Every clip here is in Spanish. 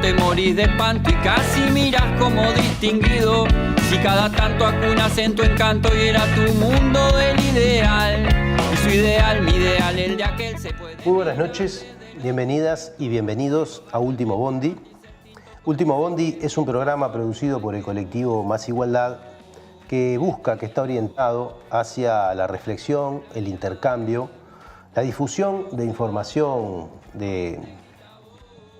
te morís de espanto y casi miras como distinguido. Si cada tanto acunas en tu encanto y era tu mundo el ideal. Y su ideal, mi ideal, el de aquel se puede... Muy buenas noches, bienvenidas y bienvenidos a Último Bondi. Último Bondi es un programa producido por el colectivo Más Igualdad que está orientado hacia la reflexión, el intercambio, la difusión de información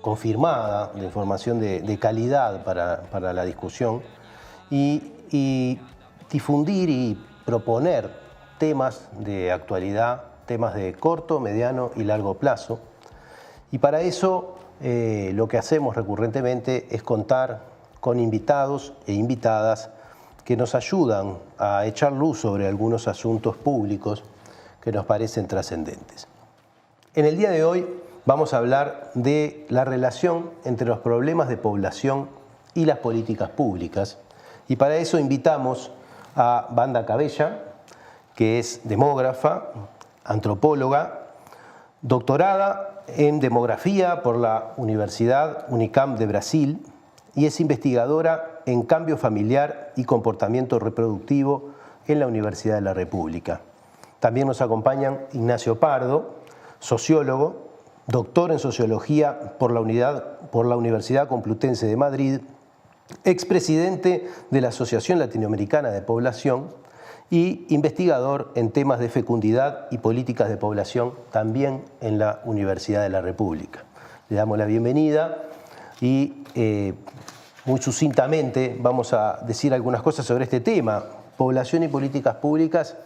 confirmada, de información de calidad para la discusión y difundir y proponer temas de actualidad, temas de corto, mediano y largo plazo. Y para eso lo que hacemos recurrentemente es contar con invitados e invitadas que nos ayudan a echar luz sobre algunos asuntos públicos que nos parecen trascendentes. En el día de hoy vamos a hablar de la relación entre los problemas de población y las políticas públicas. Y para eso invitamos a Wanda Cabella, que es demógrafa, antropóloga, doctorada en demografía por la Universidad Unicamp de Brasil y es investigadora en cambio familiar y comportamiento reproductivo en la Universidad de la República. También nos acompañan Ignacio Pardo, sociólogo, doctor en sociología por la Universidad Complutense de Madrid, expresidente de la Asociación Latinoamericana de Población y investigador en temas de fecundidad y políticas de población también en la Universidad de la República. Le damos la bienvenida y muy sucintamente vamos a decir algunas cosas sobre este tema. Población y políticas públicas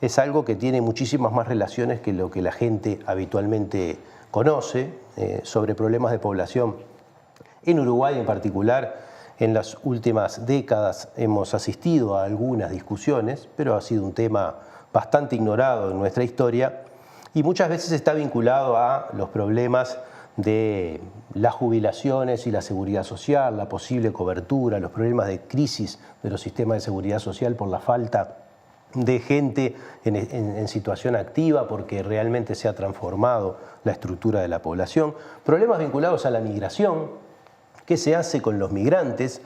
es algo que tiene muchísimas más relaciones que lo que la gente habitualmente conoce sobre problemas de población. En Uruguay en particular, en las últimas décadas hemos asistido a algunas discusiones, pero ha sido un tema bastante ignorado en nuestra historia y muchas veces está vinculado a los problemas de las jubilaciones y la seguridad social, la posible cobertura, los problemas de crisis de los sistemas de seguridad social por la falta de gente en situación activa porque realmente se ha transformado la estructura de la población, problemas vinculados a la migración, qué se hace con los migrantes,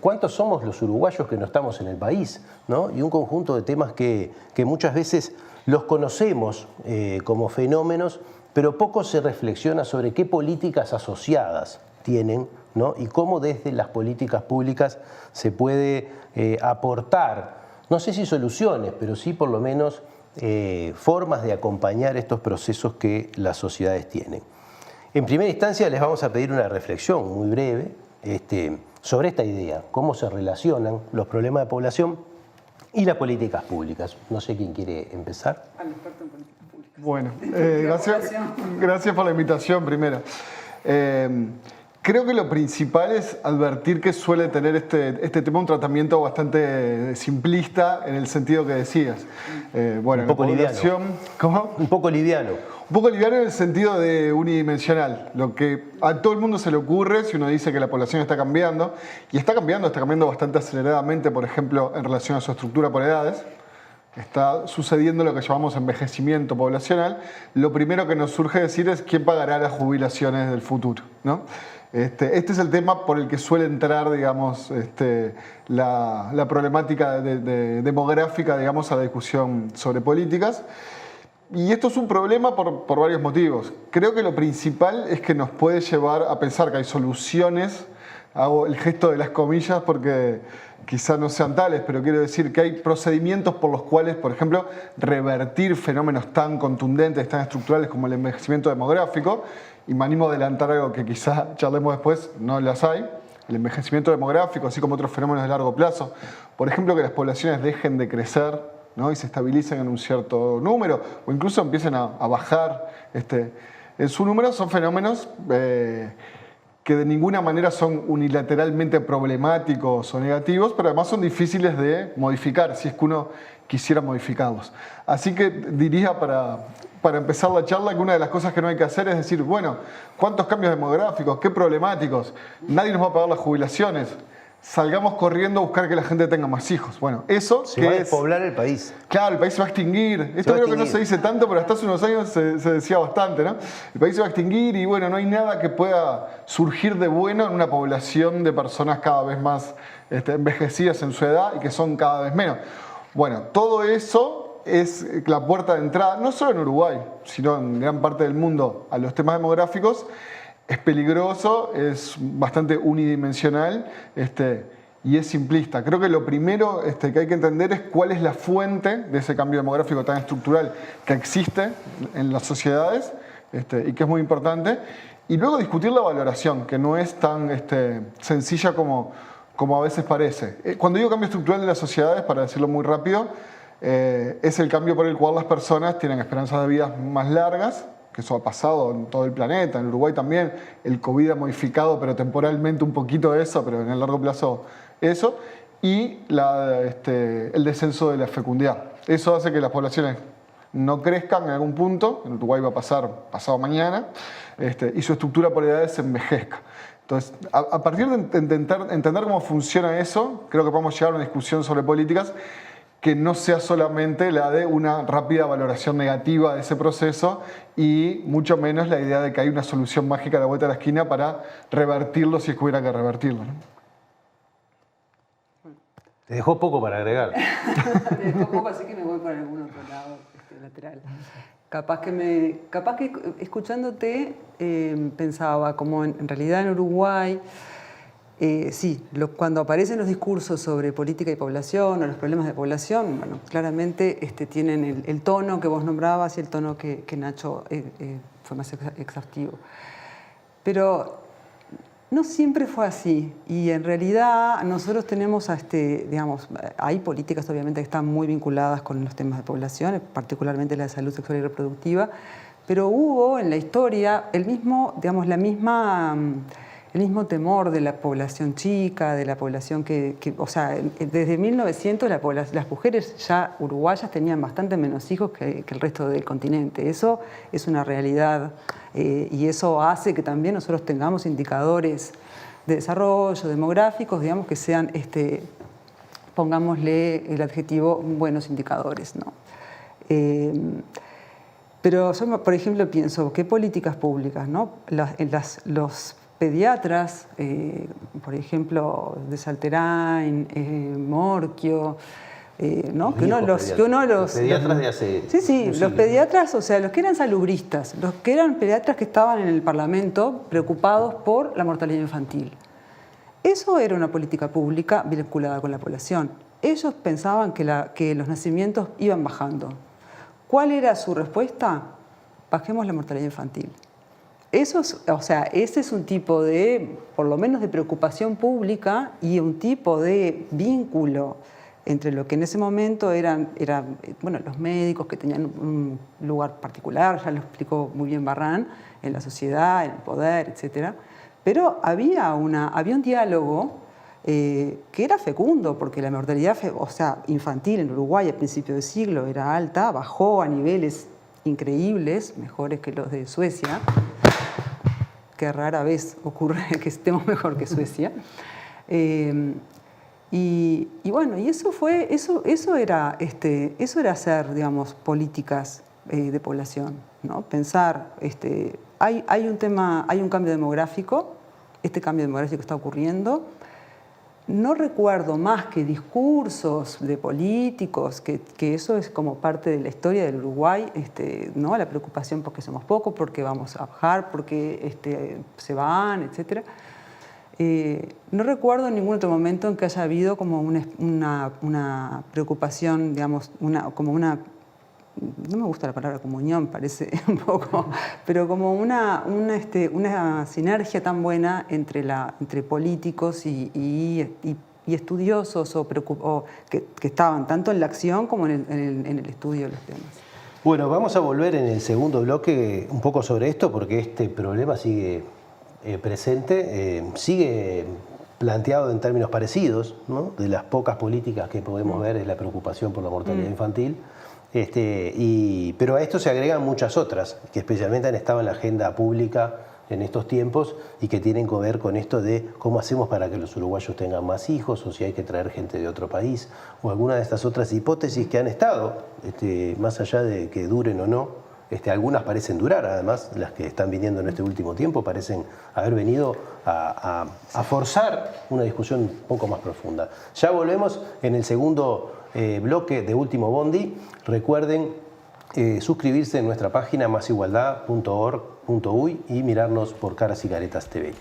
cuántos somos los uruguayos que no estamos en el país, ¿no? Y un conjunto de temas que muchas veces los conocemos como fenómenos, pero poco se reflexiona sobre qué políticas asociadas tienen, ¿no? Y cómo desde las políticas públicas se puede aportar, no sé si soluciones, pero sí por lo menos formas de acompañar estos procesos que las sociedades tienen. En primera instancia les vamos a pedir una reflexión muy breve sobre esta idea, cómo se relacionan los problemas de población y las políticas públicas. No sé quién quiere empezar. Al experto en políticas públicas. Bueno, gracias por la invitación primero. Creo que lo principal es advertir que suele tener este tema un tratamiento bastante simplista en el sentido que decías. Bueno, un poco liviano. ¿Cómo? Un poco liviano. Un poco liviano en el sentido de unidimensional. Lo que a todo el mundo se le ocurre si uno dice que la población está cambiando, y está cambiando bastante aceleradamente, por ejemplo, en relación a su estructura por edades. Está sucediendo lo que llamamos envejecimiento poblacional. Lo primero que nos surge decir es quién pagará las jubilaciones del futuro, ¿no? Este es el tema por el que suele entrar, digamos, la problemática demográfica, digamos, a la discusión sobre políticas. Y esto es un problema por varios motivos. Creo que lo principal es que nos puede llevar a pensar que hay soluciones. Hago el gesto de las comillas porque quizás no sean tales, pero quiero decir que hay procedimientos por los cuales, por ejemplo, revertir fenómenos tan contundentes, tan estructurales como el envejecimiento demográfico, y me animo a adelantar algo que quizás charlemos después, no las hay, el envejecimiento demográfico, así como otros fenómenos de largo plazo. Por ejemplo, que las poblaciones dejen de crecer, ¿no? Y se estabilicen en un cierto número, o incluso empiecen a bajar en su número, son fenómenos que de ninguna manera son unilateralmente problemáticos o negativos, pero además son difíciles de modificar, si es que uno quisiera modificarlos. Así que diría para empezar la charla que una de las cosas que no hay que hacer es decir, bueno, ¿cuántos cambios demográficos? ¿Qué problemáticos? Nadie nos va a pagar las jubilaciones. salgamos corriendo a buscar que la gente tenga más hijos. Bueno, eso Se que va a es... despoblar el país. Claro, el país se va a extinguir. Esto creo que no se dice tanto, pero hasta hace unos años se decía bastante, ¿no? El país se va a extinguir y bueno, no hay nada que pueda surgir de bueno en una población de personas cada vez más envejecidas en su edad y que son cada vez menos. Bueno, todo eso es la puerta de entrada, no solo en Uruguay, sino en gran parte del mundo, a los temas demográficos. Es peligroso, es bastante unidimensional y es simplista. Creo que lo primero que hay que entender es cuál es la fuente de ese cambio demográfico tan estructural que existe en las sociedades y que es muy importante. Y luego discutir la valoración, que no es tan sencilla como a veces parece. Cuando digo cambio estructural de las sociedades, para decirlo muy rápido, es el cambio por el cual las personas tienen esperanzas de vida más largas, que eso ha pasado en todo el planeta, en Uruguay también. El COVID ha modificado, pero temporalmente un poquito eso, pero en el largo plazo eso. Y el descenso de la fecundidad. Eso hace que las poblaciones no crezcan en algún punto, en Uruguay va a pasar pasado mañana, y su estructura por edades se envejezca. Entonces, a partir de intentar entender cómo funciona eso, creo que podemos llegar a una discusión sobre políticas que no sea solamente la de una rápida valoración negativa de ese proceso y mucho menos la idea de que hay una solución mágica a la vuelta de la esquina para revertirlo si es que hubiera que revertirlo, ¿no? Te dejó poco para agregar. Me dejó poco, así que me voy para algún otro lado lateral. Capaz que escuchándote pensaba como en realidad en Uruguay, sí, cuando aparecen los discursos sobre política y población o los problemas de población, bueno, claramente tienen el tono que vos nombrabas y el tono que Nacho fue más exhaustivo. Pero no siempre fue así y en realidad nosotros tenemos, digamos, hay políticas obviamente que están muy vinculadas con los temas de población, particularmente la de salud sexual y reproductiva, pero hubo en la historia el mismo temor de la población chica, de la población o sea, desde 1900 las mujeres ya uruguayas tenían bastante menos hijos que el resto del continente. Eso es una realidad y eso hace que también nosotros tengamos indicadores de desarrollo demográficos, digamos, que sean, pongámosle el adjetivo, buenos indicadores, ¿no? Pero yo, por ejemplo, pienso, ¿qué políticas públicas, ¿no? Los pediatras, por ejemplo, de Salterain, Morquio, ¿no? Los pediatras de hace... Sí, los pediatras, o sea, los que eran salubristas, los que eran pediatras que estaban en el Parlamento preocupados por la mortalidad infantil. Eso era una política pública vinculada con la población. Ellos pensaban que los nacimientos iban bajando. ¿Cuál era su respuesta? Bajemos la mortalidad infantil. Ese es un tipo de, por lo menos de preocupación pública y un tipo de vínculo entre lo que en ese momento eran los médicos que tenían un lugar particular, ya lo explicó muy bien Barran, en la sociedad, en el poder, etc. Pero había un diálogo que era fecundo, porque la mortalidad infantil en Uruguay a principios de siglo era alta, bajó a niveles increíbles, mejores que los de Suecia, que rara vez ocurre que estemos mejor que Suecia. Y eso era hacer, digamos, políticas de población, ¿no? Pensar, hay un cambio demográfico, este cambio demográfico está ocurriendo. No recuerdo más que discursos de políticos, que eso es como parte de la historia del Uruguay, ¿no? La preocupación porque somos pocos, porque vamos a bajar, porque se van, etc. No recuerdo en ningún otro momento en que haya habido como una preocupación, digamos, no me gusta la palabra comunión, parece un poco, pero como una sinergia tan buena entre políticos y estudiosos que estaban tanto en la acción como en el estudio de los temas. Bueno, vamos a volver en el segundo bloque un poco sobre esto, porque este problema sigue presente, sigue planteado en términos parecidos, ¿no? De las pocas políticas que podemos ver es la preocupación por la mortalidad infantil. Pero a esto se agregan muchas otras, que especialmente han estado en la agenda pública en estos tiempos y que tienen que ver con esto de cómo hacemos para que los uruguayos tengan más hijos o si hay que traer gente de otro país o alguna de estas otras hipótesis que han estado, más allá de que duren o no, algunas parecen durar, además las que están viniendo en este último tiempo parecen haber venido a forzar una discusión un poco más profunda. Ya volvemos en el segundo bloque de Último Bondi. Recuerden suscribirse en nuestra página masigualdad.org.uy y mirarnos por Caras y Caretas TV.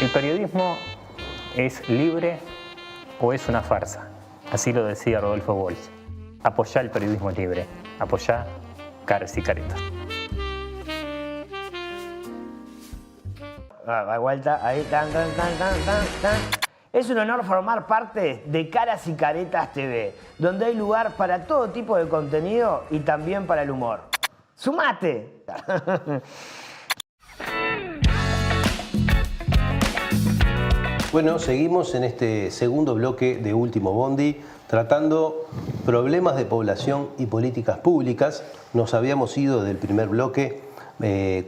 ¿El periodismo es libre o es una farsa? Así lo decía Rodolfo Walsh. Apoyá el periodismo libre. Apoyá Caras y Caretas. Vuelta, ahí, tan. Es un honor formar parte de Caras y Caretas TV, donde hay lugar para todo tipo de contenido y también para el humor. ¡Sumate! Bueno, seguimos en este segundo bloque de Último Bondi, tratando problemas de población y políticas públicas. Nos habíamos ido del primer bloque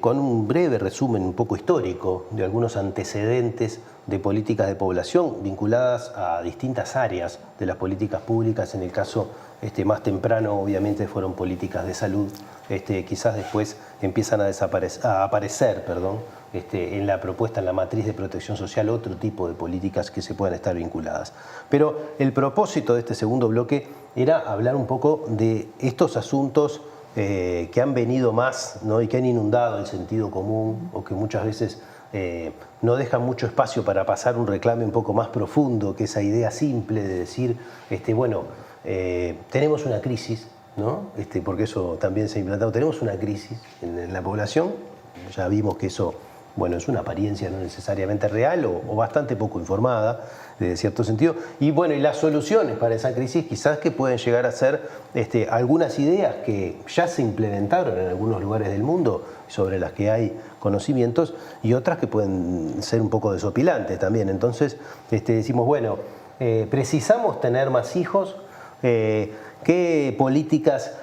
con un breve resumen un poco histórico de algunos antecedentes de políticas de población vinculadas a distintas áreas de las políticas públicas. En el caso más temprano, obviamente, fueron políticas de salud. Quizás después empiezan a aparecer, en la propuesta, en la matriz de protección social, otro tipo de políticas que se puedan estar vinculadas. Pero el propósito de este segundo bloque era hablar un poco de estos asuntos que han venido más, ¿no? Y que han inundado el sentido común o que muchas veces no dejan mucho espacio para pasar un reclame un poco más profundo, que esa idea simple de decir, tenemos una crisis, ¿no? Porque eso también se ha implantado, tenemos una crisis en la población, ya vimos que eso, bueno, es una apariencia no necesariamente real o bastante poco informada, de cierto sentido. Y bueno, y las soluciones para esa crisis quizás que pueden llegar a ser algunas ideas que ya se implementaron en algunos lugares del mundo, sobre las que hay conocimientos, y otras que pueden ser un poco desopilantes también. Entonces decimos, bueno, precisamos tener más hijos, ¿qué políticas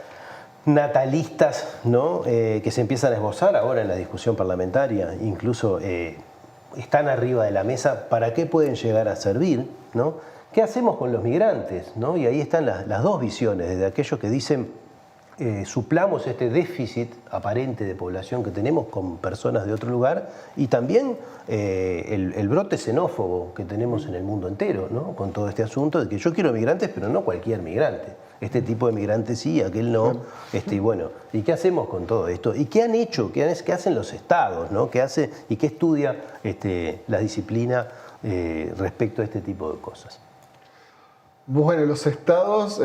natalistas, ¿no? Que se empiezan a esbozar ahora en la discusión parlamentaria, incluso están arriba de la mesa, ¿para qué pueden llegar a servir, ¿no? ¿Qué hacemos con los migrantes, ¿no? Y ahí están las dos visiones, desde aquellos que dicen suplamos este déficit aparente de población que tenemos con personas de otro lugar, y también el brote xenófobo que tenemos en el mundo entero, ¿no? Con todo este asunto de que yo quiero migrantes, pero no cualquier migrante. Este tipo de migrantes sí, aquel no. Bueno, ¿y qué hacemos con todo esto? ¿Y qué han hecho? ¿Qué hacen los estados, ¿no? ¿Qué hace y qué estudia la disciplina respecto a este tipo de cosas? Bueno, los estados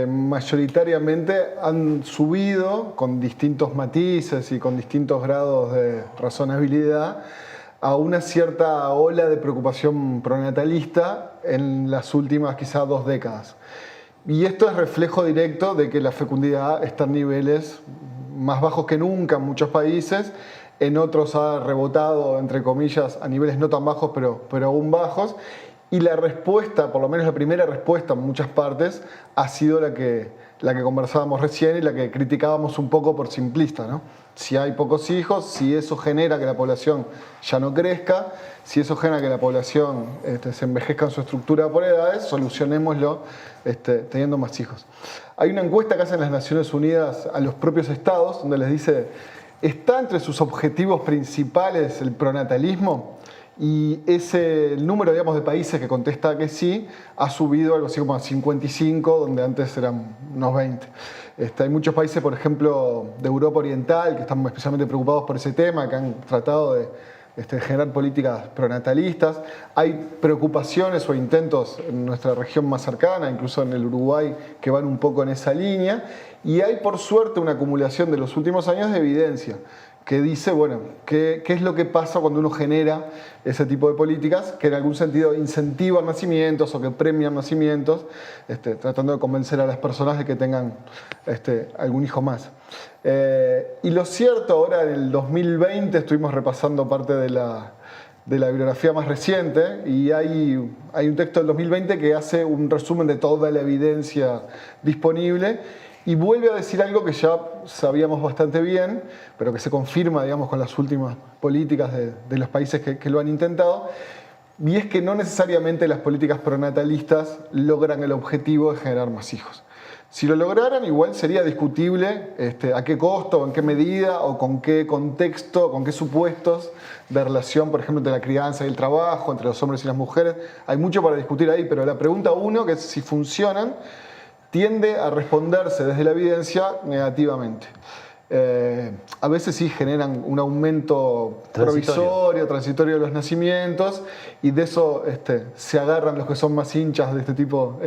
mayoritariamente han subido con distintos matices y con distintos grados de razonabilidad a una cierta ola de preocupación pronatalista en las últimas quizás 2 décadas. Y esto es reflejo directo de que la fecundidad está en niveles más bajos que nunca en muchos países, en otros ha rebotado, entre comillas, a niveles no tan bajos, pero aún bajos. Y la respuesta, por lo menos la primera respuesta en muchas partes, ha sido la que conversábamos recién y la que criticábamos un poco por simplista, ¿no? Si hay pocos hijos, si eso genera que la población ya no crezca, si eso genera que la población se envejezca en su estructura por edades, solucionémoslo teniendo más hijos. Hay una encuesta que hacen las Naciones Unidas a los propios estados, donde les dice, ¿está entre sus objetivos principales el pronatalismo? Y el número, digamos, de países que contesta que sí ha subido algo así como a 55, donde antes eran unos 20. Hay muchos países, por ejemplo, de Europa Oriental, que están especialmente preocupados por ese tema, que han tratado generar políticas pronatalistas. Hay preocupaciones o intentos en nuestra región más cercana, incluso en el Uruguay, que van un poco en esa línea. Y hay, por suerte, una acumulación de los últimos años de evidencia que dice, bueno, qué es lo que pasa cuando uno genera ese tipo de políticas que en algún sentido incentivan nacimientos o que premian nacimientos, tratando de convencer a las personas de que tengan algún hijo más. Y lo cierto, ahora en el 2020 estuvimos repasando parte de la bibliografía más reciente y hay un texto del 2020 que hace un resumen de toda la evidencia disponible y vuelve a decir algo que ya sabíamos bastante bien, pero que se confirma, digamos, con las últimas políticas de los países que lo han intentado, y es que no necesariamente las políticas pronatalistas logran el objetivo de generar más hijos. Si lo lograran, igual sería discutible a qué costo, en qué medida o con qué contexto, con qué supuestos de relación, por ejemplo, entre la crianza y el trabajo, entre los hombres y las mujeres. Hay mucho para discutir ahí, pero la pregunta uno, que es si funcionan, tiende a responderse desde la evidencia negativamente. A veces sí generan un aumento provisorio, transitorio de los nacimientos, y de eso se agarran los que son más hinchas de este tipo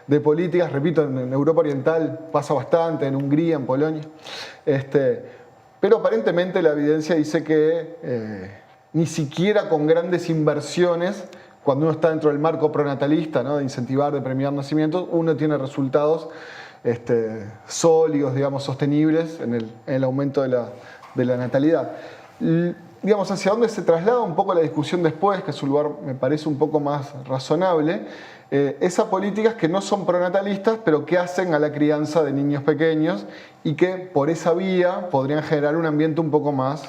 de políticas. Repito, en Europa Oriental pasa bastante, en Hungría, en Polonia. Pero aparentemente la evidencia dice que ni siquiera con grandes inversiones, cuando uno está dentro del marco pronatalista, ¿no?, de incentivar, de premiar nacimientos, uno tiene resultados sólidos, digamos, sostenibles en el aumento de la natalidad. Digamos, hacia dónde se traslada un poco la discusión después, que es un lugar, me parece, un poco más razonable, esas políticas que no son pronatalistas, pero que hacen a la crianza de niños pequeños y que por esa vía podrían generar un ambiente un poco más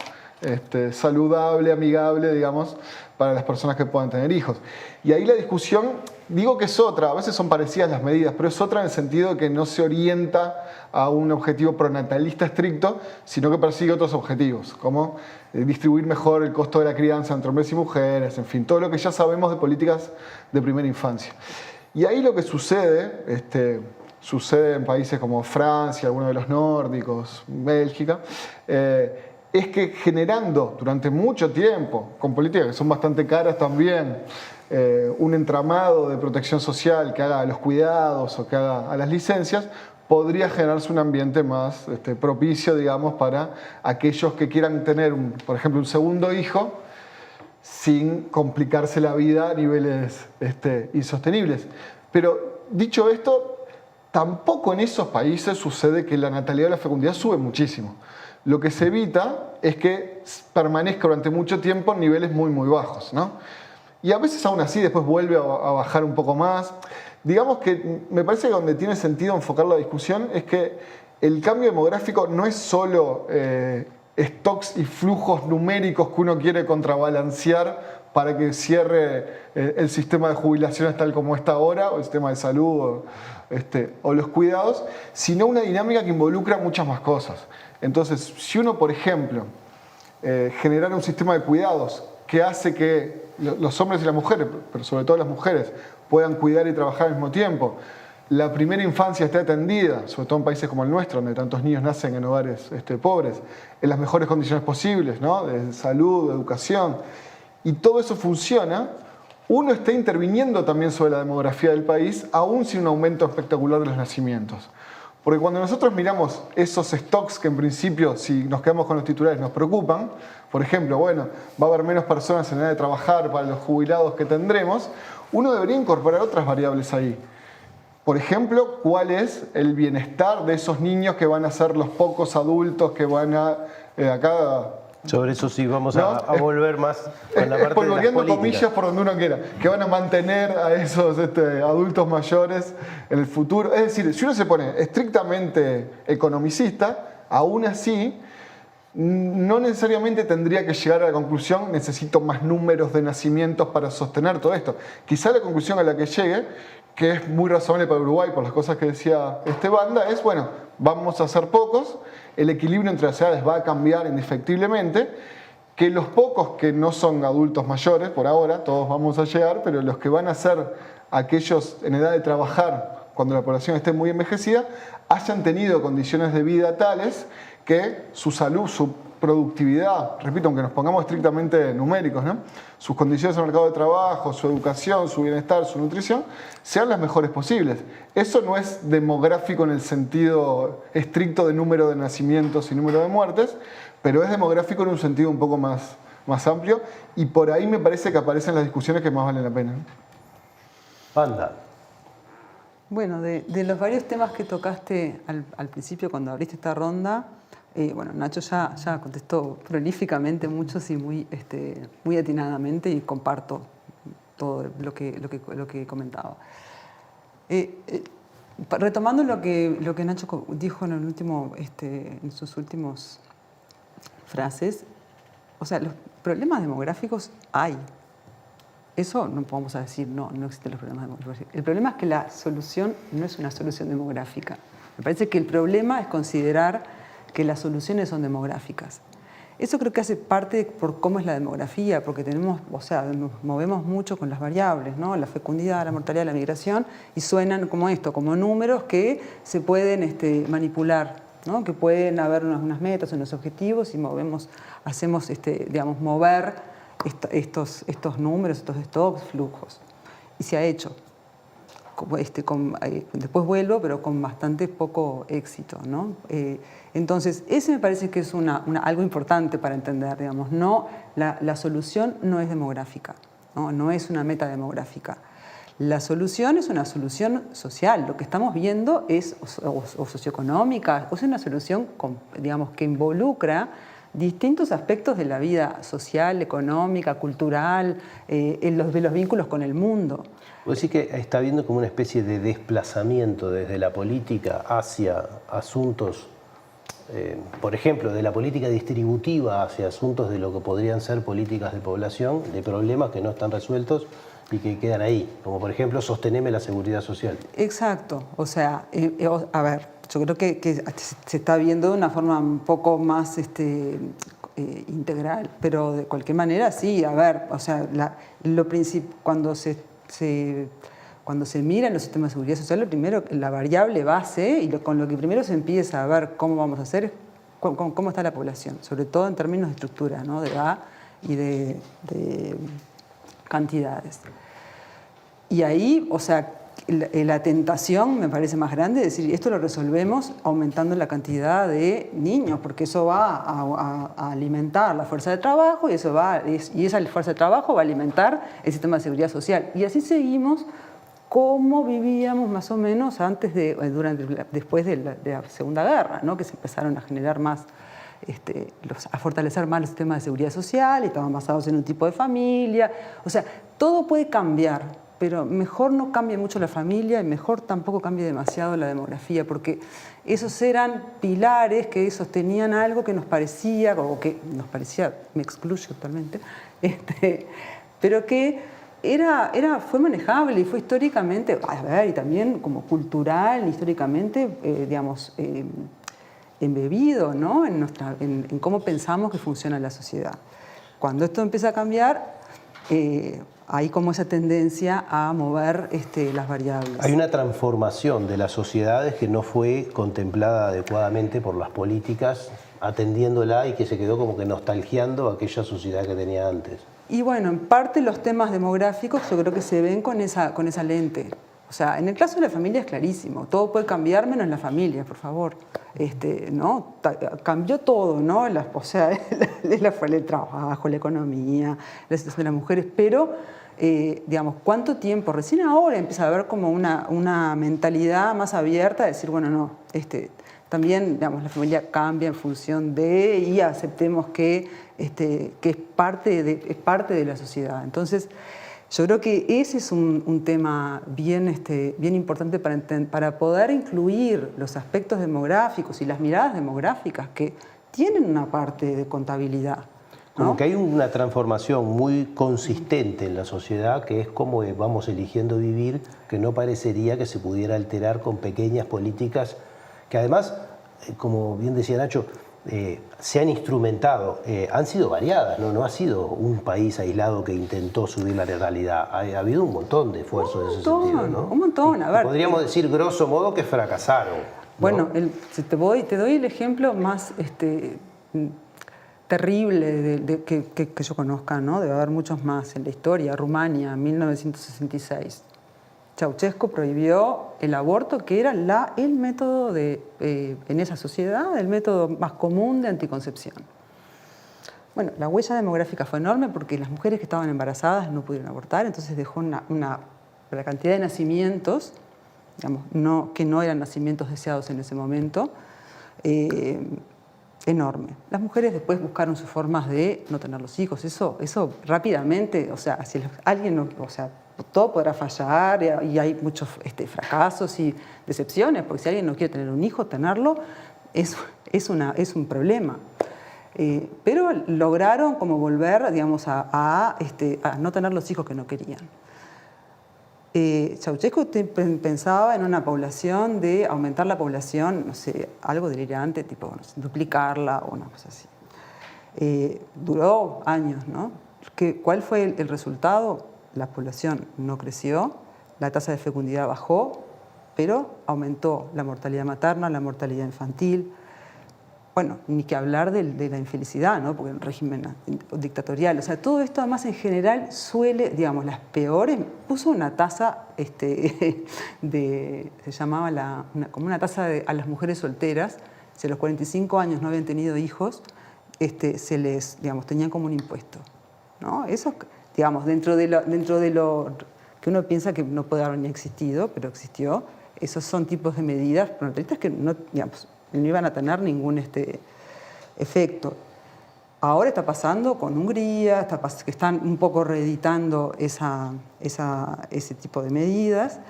saludable, amigable, digamos, para las personas que puedan tener hijos. Y ahí la discusión, digo que es otra, a veces son parecidas las medidas, pero es otra en el sentido de que no se orienta a un objetivo pronatalista estricto, sino que persigue otros objetivos, como distribuir mejor el costo de la crianza entre hombres y mujeres, en fin, todo lo que ya sabemos de políticas de primera infancia. Y ahí lo que sucede, sucede en países como Francia, algunos de los nórdicos, Bélgica, es que generando durante mucho tiempo, con políticas que son bastante caras también, un entramado de protección social que haga a los cuidados o que haga a las licencias, podría generarse un ambiente más propicio, digamos, para aquellos que quieran tener, por ejemplo, un segundo hijo sin complicarse la vida a niveles insostenibles. Pero dicho esto, tampoco en esos países sucede que la natalidad o la fecundidad sube muchísimo. Lo que se evita es que permanezca durante mucho tiempo en niveles muy, muy bajos, ¿no? Y a veces aún así después vuelve a bajar un poco más. Digamos que me parece que donde tiene sentido enfocar la discusión es que el cambio demográfico no es solo stocks y flujos numéricos que uno quiere contrabalancear para que cierre el sistema de jubilaciones tal como está ahora, o el sistema de salud, o los cuidados, sino una dinámica que involucra muchas más cosas. Entonces, si uno, por ejemplo, generara un sistema de cuidados que hace que los hombres y las mujeres, pero sobre todo las mujeres, puedan cuidar y trabajar al mismo tiempo, la primera infancia esté atendida, sobre todo en países como el nuestro, donde tantos niños nacen en hogares pobres, en las mejores condiciones posibles, ¿no?, de salud, de educación, y todo eso funciona, uno está interviniendo también sobre la demografía del país, aún sin un aumento espectacular de los nacimientos. Porque cuando nosotros miramos esos stocks que en principio, si nos quedamos con los titulares, nos preocupan, por ejemplo, bueno, va a haber menos personas en edad de trabajar para los jubilados que tendremos, uno debería incorporar otras variables ahí. Por ejemplo, ¿cuál es el bienestar de esos niños que van a ser los pocos adultos que van a acá? Sobre eso sí vamos ¿no? a volver más con la parte de las polvoreando políticas. comillas por donde uno quiera, que van a mantener a esos adultos mayores en el futuro. Es decir, si uno se pone estrictamente economicista, aún así no necesariamente tendría que llegar a la conclusión necesito más números de nacimientos para sostener todo esto. Quizá la conclusión a la que llegue, que es muy razonable para Uruguay por las cosas que decía Banda, es bueno, vamos a hacer pocos, el equilibrio entre las edades va a cambiar indefectiblemente, que los pocos que no son adultos mayores, por ahora, todos vamos a llegar, pero los que van a ser aquellos en edad de trabajar cuando la población esté muy envejecida, hayan tenido condiciones de vida tales que su salud, su productividad, repito, aunque nos pongamos estrictamente numéricos, ¿no? Sus condiciones en el mercado de trabajo, su educación, su bienestar, su nutrición, sean las mejores posibles. Eso no es demográfico en el sentido estricto de número de nacimientos y número de muertes, pero es demográfico en un sentido un poco más amplio, y por ahí me parece que aparecen las discusiones que más valen la pena. Panda. Bueno, de los varios temas que tocaste al principio cuando abriste esta ronda, bueno, Nacho ya contestó prolíficamente muchos y muy atinadamente, y comparto todo lo que comentaba. Retomando lo que Nacho dijo en el último, en sus últimas frases, o sea, los problemas demográficos hay. Eso no podemos decir, no existen los problemas demográficos. El problema es que la solución no es una solución demográfica. Me parece que el problema es considerar que las soluciones son demográficas. Eso creo que hace parte por cómo es la demografía, porque tenemos, o sea, nos movemos mucho con las variables, ¿no? La fecundidad, la mortalidad, la migración, y suenan como esto, como números que se pueden manipular, ¿no? Que pueden haber unas metas, unos objetivos, y hacemos, digamos, mover estos números, estos stocks, flujos. Y se ha hecho. Después vuelvo, pero con bastante poco éxito, ¿no? Entonces, ese me parece que es algo importante para entender, digamos. No, la solución no es demográfica, no es una meta demográfica. La solución es una solución social. Lo que estamos viendo es o socioeconómica, o es una solución, digamos, que involucra distintos aspectos de la vida social, económica, cultural, de los vínculos con el mundo. ¿Vos decís que está habiendo como una especie de desplazamiento desde la política hacia asuntos, por ejemplo, de la política distributiva hacia asuntos de lo que podrían ser políticas de población, de problemas que no están resueltos y que quedan ahí? Como por ejemplo, sosteneme la seguridad social. Exacto. O sea, a ver, yo creo que se está viendo de una forma un poco más integral, pero de cualquier manera sí, a ver, o sea, cuando se mira en los sistemas de seguridad social, lo primero, la variable base, y con lo que primero se empieza a ver cómo vamos a hacer, es cómo está la población, sobre todo en términos de estructura, ¿no? De edad y de cantidades. Y ahí, o sea, la tentación me parece más grande, es decir, esto lo resolvemos aumentando la cantidad de niños, porque eso va a alimentar la fuerza de trabajo, y esa fuerza de trabajo va a alimentar el sistema de seguridad social. Y así seguimos como vivíamos más o menos después de la Segunda Guerra, ¿no? Que se empezaron a generar más, a fortalecer más los sistemas de seguridad social, y estaban basados en un tipo de familia. O sea, todo puede cambiar, pero mejor no cambie mucho la familia, y mejor tampoco cambie demasiado la demografía, porque esos eran pilares que sostenían algo que nos parecía, me excluyo totalmente, pero que fue manejable y fue históricamente, y también como cultural, históricamente, digamos, embebido, ¿no? en cómo pensamos que funciona la sociedad. Cuando esto empieza a cambiar, hay como esa tendencia a mover las variables. Hay una transformación de las sociedades que no fue contemplada adecuadamente por las políticas, atendiéndola, y que se quedó como que nostalgiando aquella sociedad que tenía antes. Y bueno, en parte los temas demográficos yo creo que se ven con esa lente. O sea, en el caso de la familia es clarísimo, todo puede cambiar menos la familia, por favor. ¿No? Cambió todo, ¿no? O sea, el trabajo, la economía, la situación de las mujeres, pero, digamos, ¿cuánto tiempo? Recién ahora empieza a haber como una mentalidad más abierta de decir, bueno, no, también, digamos, la familia cambia en función de, y aceptemos que es parte de la sociedad. Entonces, yo creo que ese es un tema bien importante para poder incluir los aspectos demográficos y las miradas demográficas que tienen una parte de contabilidad, ¿no? Como que hay una transformación muy consistente en la sociedad, que es como vamos eligiendo vivir, que no parecería que se pudiera alterar con pequeñas políticas que además, como bien decía Nacho, se han instrumentado, han sido variadas, ¿no? No ha sido un país aislado que intentó subir la natalidad, ha habido un montón de esfuerzos en ese sentido, ¿no? Un montón, a ver. Podríamos decir, grosso modo, que fracasaron, ¿no? Bueno, te doy el ejemplo más terrible que yo conozca, ¿no? Debe haber muchos más en la historia. Rumania, 1966. Ceausescu prohibió el aborto, que era el método en esa sociedad, el método más común de anticoncepción. Bueno, la huella demográfica fue enorme porque las mujeres que estaban embarazadas no pudieron abortar, entonces dejó la cantidad de nacimientos, digamos, que no eran nacimientos deseados en ese momento, enorme. Las mujeres después buscaron sus formas de no tener los hijos. Eso rápidamente, o sea, si alguien no, o sea, todo podrá fallar y hay muchos fracasos y decepciones, porque si alguien no quiere tener un hijo, tenerlo es un problema. Pero lograron como volver, digamos, a no tener los hijos que no querían. Ceausescu pensaba en una población de aumentar la población, no sé, algo delirante, tipo, no sé, duplicarla o una cosa así. Duró años, ¿no? ¿Cuál fue el resultado? La población no creció, la tasa de fecundidad bajó, pero aumentó la mortalidad materna, la mortalidad infantil. Bueno, ni que hablar de la infelicidad, ¿no? Porque el régimen dictatorial, o sea, todo esto además en general suele, digamos, las peores, puso una tasa se llamaba como una tasa a las mujeres solteras, si a los 45 años no habían tenido hijos, se les, digamos, tenían como un impuesto, ¿no? Eso, digamos, dentro de lo que uno piensa que no puede haber ni existido, pero existió, esos son tipos de medidas pronatalistas que no, digamos, no iban a tener ningún efecto. Ahora está pasando con Hungría, que están un poco reeditando ese tipo de medidas.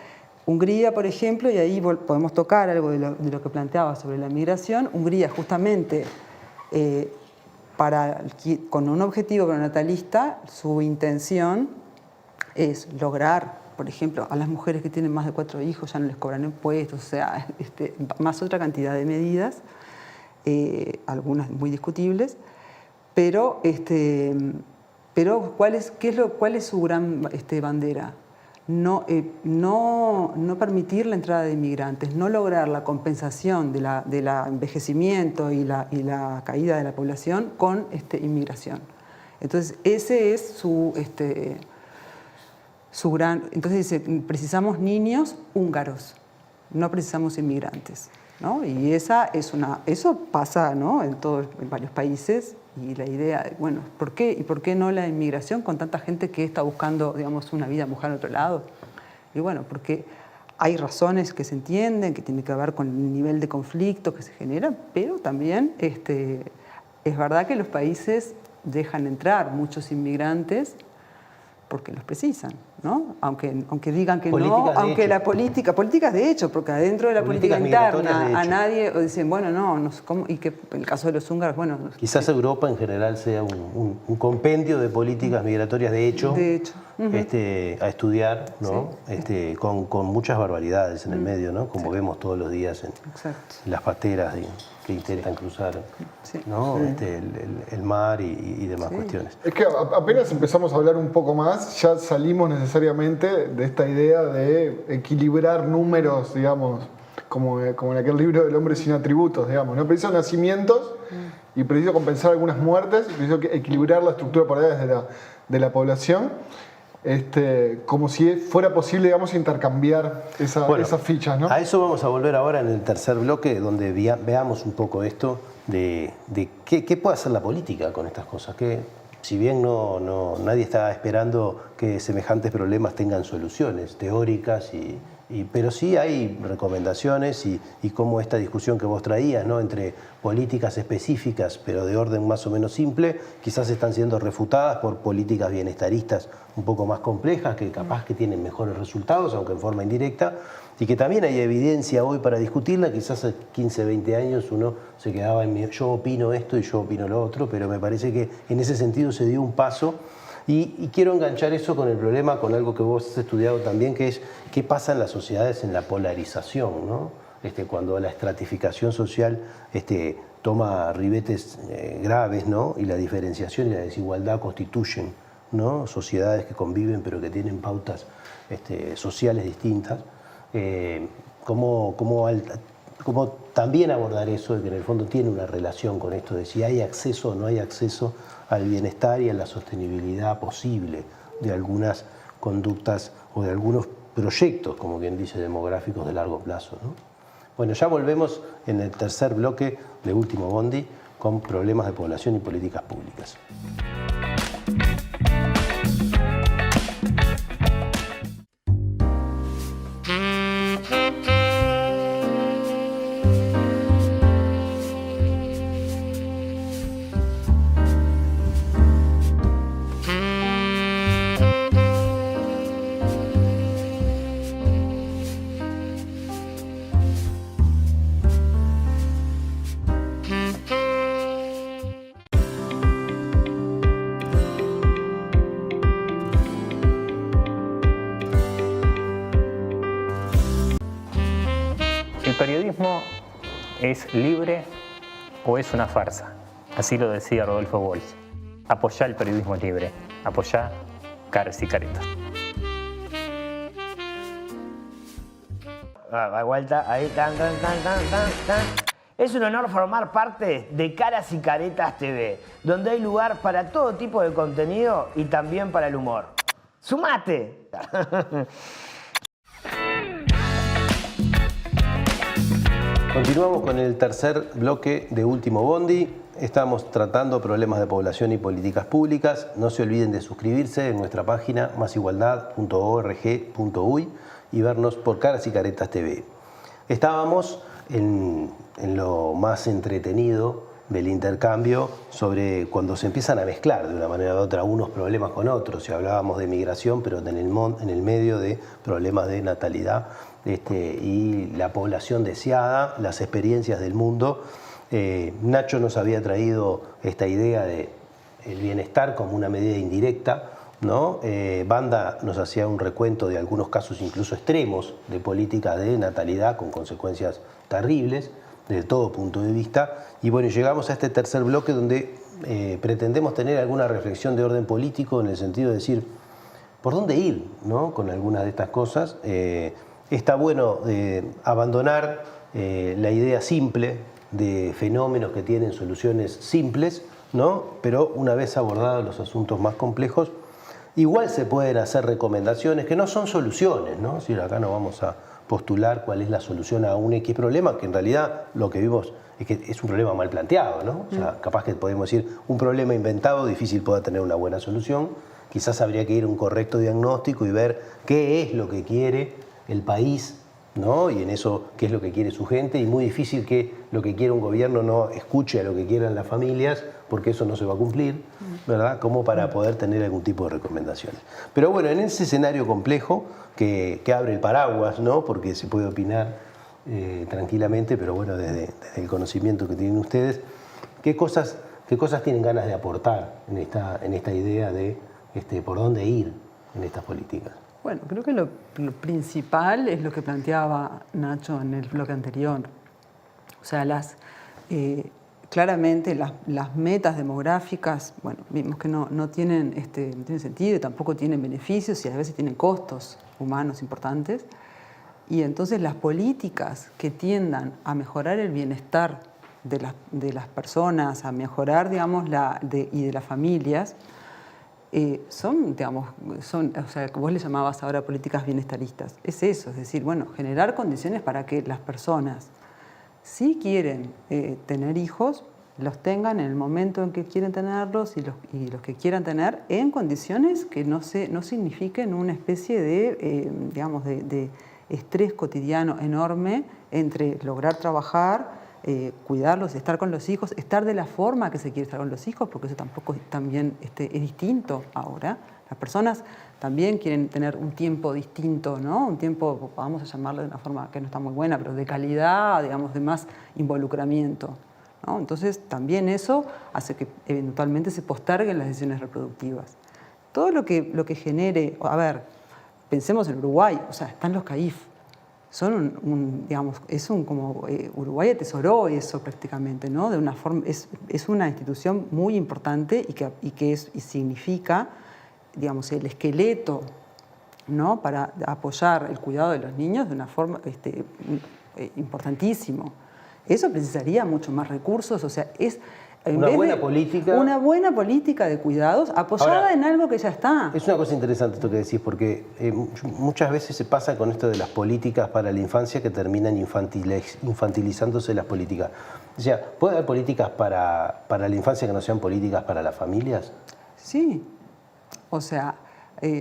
Hungría, por ejemplo, y ahí podemos tocar algo de lo que planteaba sobre la migración. Hungría, justamente, con un objetivo pronatalista, su intención es lograr, por ejemplo, a las mujeres que tienen más de 4 hijos ya no les cobran impuestos, o sea, más otra cantidad de medidas, algunas muy discutibles, pero ¿cuál es su gran bandera? No permitir la entrada de inmigrantes, no lograr la compensación del envejecimiento y la caída de la población con inmigración. Entonces, ese es su gran... Entonces dice, precisamos niños húngaros, no precisamos inmigrantes, ¿no? Y eso pasa, ¿no? en varios países, y la idea, bueno, ¿por qué? ¿Y por qué no la inmigración con tanta gente que está buscando, digamos, una vida mujer en otro lado? Y bueno, porque hay razones que se entienden, que tienen que ver con el nivel de conflicto que se genera, pero también es verdad que los países dejan entrar muchos inmigrantes porque los precisan, ¿no? Aunque digan que no, aunque la políticas de hecho, porque adentro de la política interna a nadie dicen, bueno, no sé cómo, y que en el caso de los húngaros, bueno... Quizás Europa en general sea un compendio de políticas migratorias de hecho. A estudiar, ¿no? Sí. Con muchas barbaridades en el medio, ¿no? Como vemos todos los días en las pateras que intentan cruzar, ¿no? El mar y demás cuestiones. Es que apenas empezamos a hablar un poco más, ya salimos necesariamente de esta idea de equilibrar números, digamos, como en aquel libro del hombre sin atributos, digamos, ¿no? Preciso nacimientos y preciso compensar algunas muertes, y preciso equilibrar la estructura por edades de la población. Como si fuera posible, digamos, intercambiar esas fichas, ¿no? A eso vamos a volver ahora en el tercer bloque, donde veamos un poco esto de qué puede hacer la política con estas cosas. Que, si bien nadie está esperando que semejantes problemas tengan soluciones teóricas, pero sí hay recomendaciones y como esta discusión que vos traías, ¿no? Entre políticas específicas, pero de orden más o menos simple, quizás están siendo refutadas por políticas bienestaristas un poco más complejas, que capaz que tienen mejores resultados, aunque en forma indirecta, y que también hay evidencia hoy para discutirla. Quizás hace 15, 20 años uno se quedaba en yo opino esto y yo opino lo otro, pero me parece que en ese sentido se dio un paso. Y quiero enganchar eso con el problema, con algo que vos has estudiado también, que es qué pasa en las sociedades en la polarización, ¿no? Cuando la estratificación social toma ribetes graves, ¿no? Y la diferenciación y la desigualdad constituyen, ¿no? Sociedades que conviven pero que tienen pautas sociales distintas. Cómo como también abordar eso de que en el fondo tiene una relación con esto de si hay acceso o no hay acceso al bienestar y a la sostenibilidad posible de algunas conductas o de algunos proyectos, como quien dice, demográficos de largo plazo, ¿no? Bueno, ya volvemos en el tercer bloque de Último Bondi con problemas de población y políticas públicas. ¿El periodismo es libre o es una farsa? Así lo decía Rodolfo Walsh. Apoyá el periodismo libre. Apoyá Caras y Caretas. Vuelta, ahí, tan. Es un honor formar parte de Caras y Caretas TV, donde hay lugar para todo tipo de contenido y también para el humor. ¡Sumate! Continuamos con el tercer bloque de Último Bondi. Estamos tratando problemas de población y políticas públicas. No se olviden de suscribirse en nuestra página masigualdad.org.uy y vernos por Caras y Caretas TV. Estábamos en lo más entretenido del intercambio sobre cuando se empiezan a mezclar de una manera u otra unos problemas con otros. Y hablábamos de migración, pero en el medio de problemas de natalidad y la población deseada, las experiencias del mundo. Nacho nos había traído esta idea de el bienestar como una medida indirecta, ¿no? Banda nos hacía un recuento de algunos casos incluso extremos de política de natalidad con consecuencias terribles desde todo punto de vista. Y bueno, llegamos a este tercer bloque donde pretendemos tener alguna reflexión de orden político en el sentido de decir por dónde ir, ¿no? Con algunas de estas cosas. Está bueno abandonar la idea simple de fenómenos que tienen soluciones simples, ¿no? Pero una vez abordados los asuntos más complejos, igual se pueden hacer recomendaciones que no son soluciones, ¿no? Es decir, acá no vamos a postular cuál es la solución a un X problema, que en realidad lo que vimos es que es un problema mal planteado, ¿no? O sea, capaz que podemos decir un problema inventado, difícil pueda tener una buena solución. Quizás habría que ir a un correcto diagnóstico y ver qué es lo que quiere el país, ¿no? Y en eso qué es lo que quiere su gente, y muy difícil que lo que quiere un gobierno no escuche a lo que quieran las familias, porque eso no se va a cumplir, ¿verdad? Como para poder tener algún tipo de recomendaciones. Pero bueno, en ese escenario complejo que abre el paraguas, ¿no? Porque se puede opinar tranquilamente, pero bueno, desde el conocimiento que tienen ustedes, ¿qué cosas tienen ganas de aportar en esta idea de por dónde ir en estas políticas? Bueno, creo que lo principal es lo que planteaba Nacho en el bloque anterior. O sea, claramente las metas demográficas, bueno, vimos que no tienen sentido y tampoco tienen beneficios y a veces tienen costos humanos importantes. Y entonces las políticas que tiendan a mejorar el bienestar de las personas, a mejorar, digamos, y de las familias, son, o sea, como vos le llamabas ahora políticas bienestaristas. Es eso, es decir, bueno, generar condiciones para que las personas, si quieren tener hijos, los tengan en el momento en que quieren tenerlos y los que quieran tener en condiciones que no signifiquen una especie de estrés cotidiano enorme entre lograr trabajar, cuidarlos, estar con los hijos, estar de la forma que se quiere estar con los hijos, porque eso tampoco también es distinto ahora. Las personas también quieren tener un tiempo distinto, ¿no? Un tiempo, vamos a llamarlo de una forma que no está muy buena, pero de calidad, digamos, de más involucramiento, ¿no? Entonces también eso hace que eventualmente se posterguen las decisiones reproductivas. Todo lo que genere, a ver, pensemos en Uruguay, o sea, están los CAIF. Son Uruguay atesoró eso prácticamente, ¿no? De una forma, es una institución muy importante y que significa, digamos, el esqueleto, ¿no? Para apoyar el cuidado de los niños de una forma importantísimo. Eso precisaría mucho más recursos, o sea, es... Una buena política. Una buena política de cuidados apoyada Ahora, en algo que ya está. Es una cosa interesante esto que decís, porque muchas veces se pasa con esto de las políticas para la infancia que terminan infantilizándose las políticas. O sea, ¿puede haber políticas para la infancia que no sean políticas para las familias? Sí. O sea,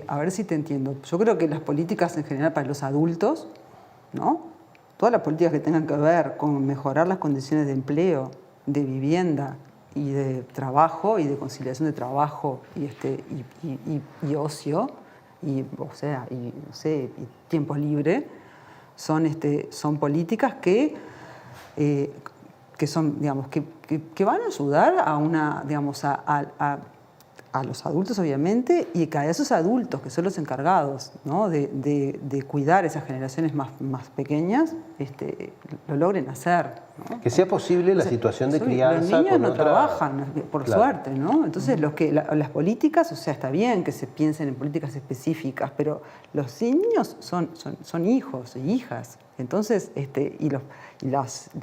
a ver si te entiendo. Yo creo que las políticas en general para los adultos, ¿no? Todas las políticas que tengan que ver con mejorar las condiciones de empleo, de vivienda y de trabajo y de conciliación de trabajo y ocio y tiempo libre son políticas que son, digamos, que van a ayudar a una, digamos, a los adultos, obviamente, y que a esos adultos que son los encargados, ¿no? de cuidar esas generaciones más pequeñas, lo logren hacer, ¿no? Que sea posible la situación de crianza. Los niños con no otra... trabajan, por Claro. suerte, ¿no? Entonces, las políticas, o sea, está bien que se piensen en políticas específicas, pero los niños son hijos e hijas. Entonces,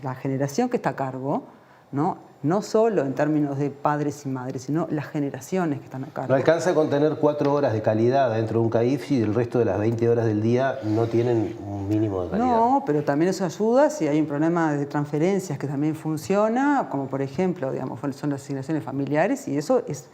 la generación que está a cargo, no solo en términos de padres y madres, sino las generaciones que están a cargo. No alcanza con tener 4 horas de calidad dentro de un CAIF si el resto de las 20 horas del día no tienen un mínimo de calidad. No, pero también eso ayuda si hay un problema de transferencias que también funciona, como por ejemplo, digamos, son las asignaciones familiares, y eso es,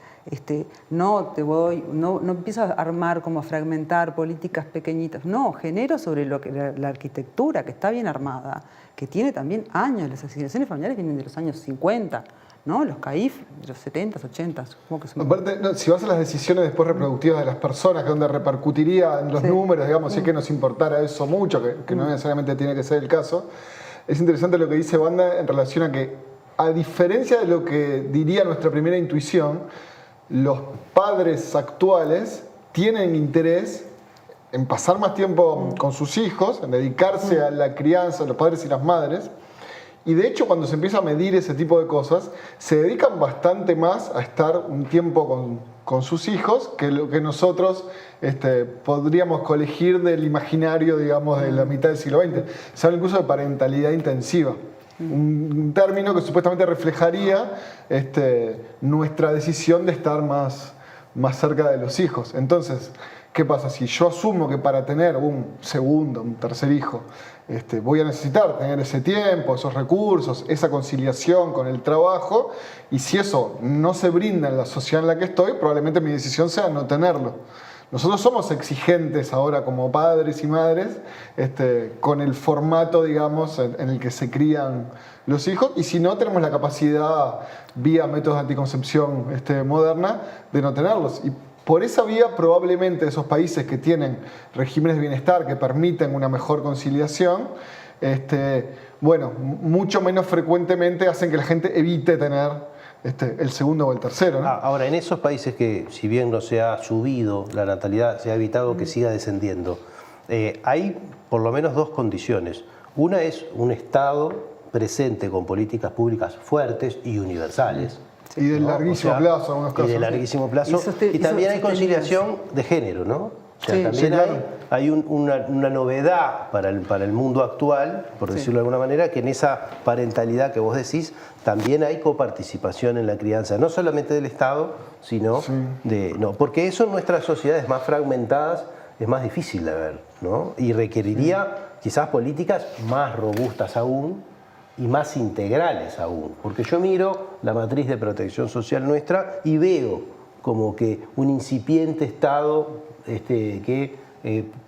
no empiezo a armar como a fragmentar políticas pequeñitas, no, genero sobre lo que la arquitectura que está bien armada, que tiene también años, las asignaciones familiares vienen de los años 50, ¿no? Los CAIF de los 70s, 80s. Aparte, si vas a las decisiones después reproductivas de las personas, que donde repercutiría en los números, digamos, si es que nos importara eso mucho, que no necesariamente tiene que ser el caso, es interesante lo que dice Wanda en relación a que, a diferencia de lo que diría nuestra primera intuición, los padres actuales tienen interés en pasar más tiempo con sus hijos, en dedicarse a la crianza, los padres y las madres. Y de hecho, cuando se empieza a medir ese tipo de cosas, se dedican bastante más a estar un tiempo con sus hijos que lo que nosotros podríamos colegir del imaginario, digamos, de la mitad del siglo XX. Se habla incluso de parentalidad intensiva. Un término que supuestamente reflejaría nuestra decisión de estar más cerca de los hijos. Entonces, ¿qué pasa? Si yo asumo que para tener un segundo, un tercer hijo, voy a necesitar tener ese tiempo, esos recursos, esa conciliación con el trabajo, y si eso no se brinda en la sociedad en la que estoy, probablemente mi decisión sea no tenerlo. Nosotros somos exigentes ahora como padres y madres con el formato, digamos, en el que se crían los hijos, y si no, tenemos la capacidad, vía métodos de anticoncepción moderna, de no tenerlos. Y por esa vía, probablemente esos países que tienen regímenes de bienestar que permiten una mejor conciliación, mucho menos frecuentemente hacen que la gente evite tener el segundo o el tercero, ¿no? Ahora, en esos países que, si bien no se ha subido la natalidad, se ha evitado que siga descendiendo, hay por lo menos 2 condiciones. Una es un Estado presente con políticas públicas fuertes y universales. Y de larguísimo plazo, en algunos casos. Y de larguísimo plazo. Y también hay conciliación de género, ¿no? O sea, Sí, también claro. hay una novedad para el mundo actual, por decirlo de alguna manera, que en esa parentalidad que vos decís, también hay coparticipación en la crianza, no solamente del Estado, sino porque eso en nuestras sociedades más fragmentadas es más difícil de ver, ¿no? Y requeriría quizás políticas más robustas aún y más integrales aún, porque yo miro la matriz de protección social nuestra y veo como que un incipiente Estado que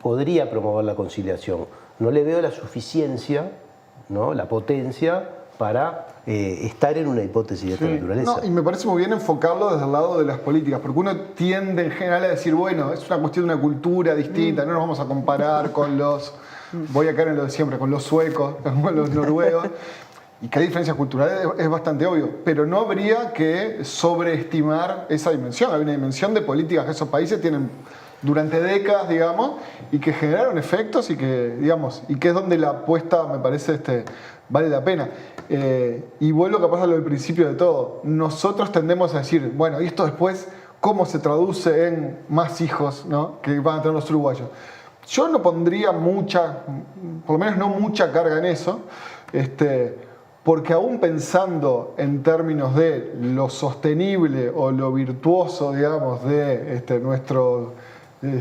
podría promover la conciliación. No le veo la suficiencia, ¿no? La potencia para estar en una hipótesis de esta naturaleza. No, y me parece muy bien enfocarlo desde el lado de las políticas, porque uno tiende en general a decir, bueno, es una cuestión de una cultura distinta, no nos vamos a comparar con los, voy a caer en lo de siempre, con los suecos, con los noruegos, y que hay diferencias culturales es bastante obvio, pero no habría que sobreestimar esa dimensión. Hay una dimensión de políticas que esos países tienen durante décadas, digamos, y que generaron efectos y que, digamos, y que es donde la apuesta, me parece, vale la pena. Y vuelvo capaz a lo del principio de todo. Nosotros tendemos a decir, bueno, y esto después, ¿cómo se traduce en más hijos, ¿no? Que van a tener los uruguayos? Yo no pondría mucha por lo menos no mucha carga en eso, porque aún pensando en términos de lo sostenible o lo virtuoso, digamos, de nuestro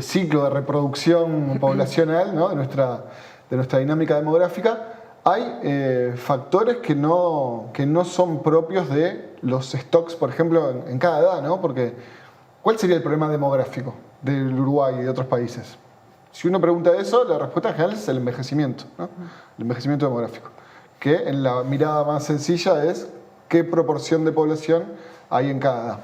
ciclo de reproducción poblacional, ¿no? de nuestra dinámica demográfica, hay factores que no son propios de los stocks, por ejemplo, en cada edad, ¿no? Porque ¿cuál sería el problema demográfico del Uruguay y de otros países? Si uno pregunta eso, la respuesta en general es el envejecimiento, ¿no? El envejecimiento demográfico, que en la mirada más sencilla es qué proporción de población hay en cada edad.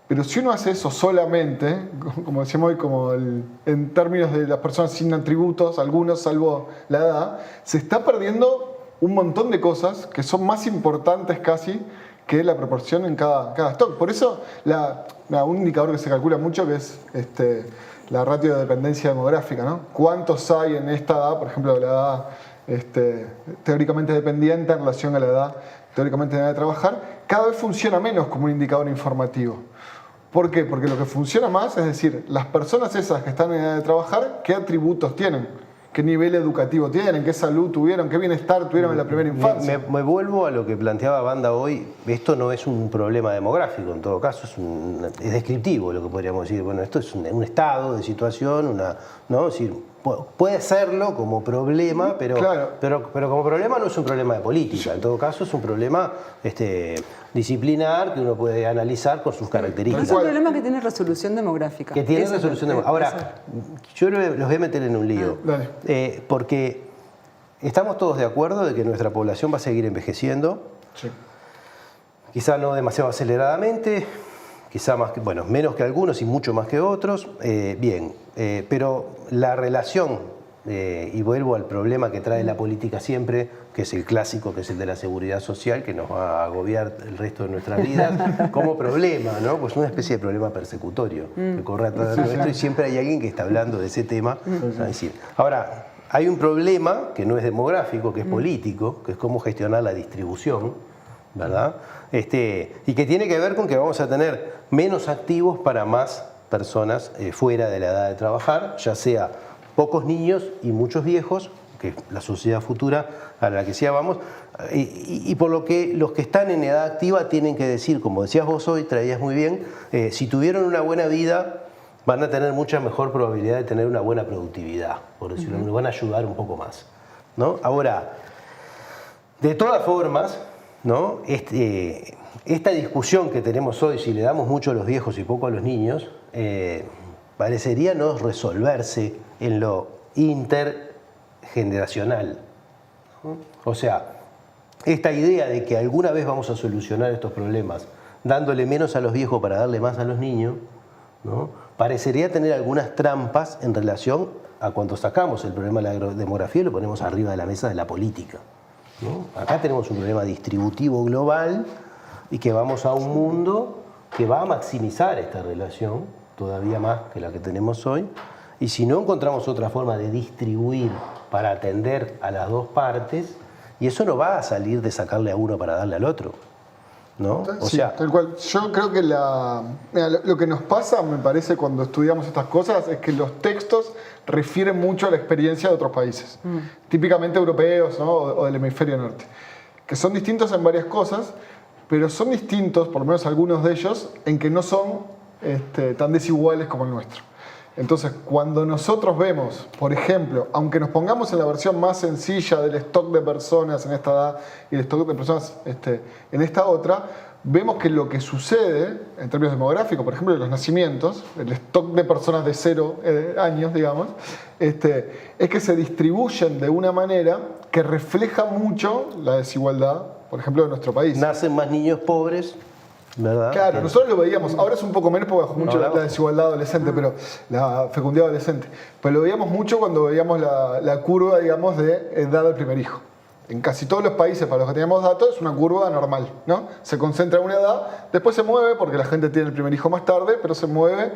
Pero si uno hace eso solamente, como decíamos hoy, en términos de las personas sin atributos, algunos salvo la edad, se está perdiendo un montón de cosas que son más importantes casi que la proporción en cada stock. Por eso, un indicador que se calcula mucho que es la ratio de dependencia demográfica, ¿no? ¿Cuántos hay en esta edad, por ejemplo, la edad teóricamente dependiente en relación a la edad teóricamente de trabajar? Cada vez funciona menos como un indicador informativo. ¿Por qué? Porque lo que funciona más es decir, las personas esas que están en edad de trabajar, ¿qué atributos tienen? ¿Qué nivel educativo tienen? ¿Qué salud tuvieron? ¿Qué bienestar tuvieron en la primera infancia? Me vuelvo a lo que planteaba Wanda hoy. Esto no es un problema demográfico, en todo caso es descriptivo lo que podríamos decir. Bueno, esto es un estado de situación, ¿no? Es decir, puede serlo como problema, pero como problema no es un problema de política. En todo caso es un problema disciplinar que uno puede analizar con sus características. Es un problema que tiene resolución demográfica. Que tiene resolución demográfica. Ahora, yo los voy a meter en un lío. Porque estamos todos de acuerdo de que nuestra población va a seguir envejeciendo. Sí. Quizá no demasiado aceleradamente, quizá menos que algunos y mucho más que otros. Pero la relación, y vuelvo al problema que trae la política siempre, que es el clásico, que es el de la seguridad social, que nos va a agobiar el resto de nuestras vidas, como problema, ¿no? Pues una especie de problema persecutorio que corre atrás de nuestro, y siempre hay alguien que está hablando de ese tema. Ahora, hay un problema que no es demográfico, que es político, que es cómo gestionar la distribución, ¿verdad? Y que tiene que ver con que vamos a tener menos activos para más personas fuera de la edad de trabajar, ya sea pocos niños y muchos viejos, que es la sociedad futura a la que sí vamos, y por lo que los que están en edad activa tienen que decir, como decías vos hoy, traías muy bien, si tuvieron una buena vida, van a tener mucha mejor probabilidad de tener una buena productividad, por decirlo, nos van a ayudar un poco más, ¿no? Ahora, de todas formas, ¿no? Esta discusión que tenemos hoy, si le damos mucho a los viejos y poco a los niños, parecería no resolverse en lo intergeneracional. O sea, esta idea de que alguna vez vamos a solucionar estos problemas dándole menos a los viejos para darle más a los niños, ¿no? Parecería tener algunas trampas en relación a cuando sacamos el problema de la demografía y lo ponemos arriba de la mesa de la política, ¿no? Acá tenemos un problema distributivo global y que vamos a un mundo que va a maximizar esta relación todavía más que la que tenemos hoy, y si no encontramos otra forma de distribuir para atender a las dos partes, y eso no va a salir de sacarle a uno para darle al otro, ¿no? O sea, tal cual. Yo creo que lo que nos pasa, me parece, cuando estudiamos estas cosas, es que los textos refieren mucho a la experiencia de otros países, típicamente europeos, ¿no? o del hemisferio norte, que son distintos en varias cosas, pero son distintos, por lo menos algunos de ellos, en que no son tan desiguales como el nuestro. Entonces, cuando nosotros vemos, por ejemplo, aunque nos pongamos en la versión más sencilla del stock de personas en esta edad y el stock de personas en esta otra, vemos que lo que sucede en términos demográficos, por ejemplo, de los nacimientos, el stock de personas de 0 años, digamos, es que se distribuyen de una manera que refleja mucho la desigualdad, por ejemplo, de nuestro país. Nacen más niños pobres, ¿verdad? Claro, nosotros lo veíamos, ahora es un poco menos porque bajó mucho la desigualdad adolescente, pero la fecundidad adolescente. Pero lo veíamos mucho cuando veíamos la curva, digamos, de edad del primer hijo. En casi todos los países para los que teníamos datos es una curva normal, ¿no? Se concentra en una edad, después se mueve porque la gente tiene el primer hijo más tarde, pero se mueve,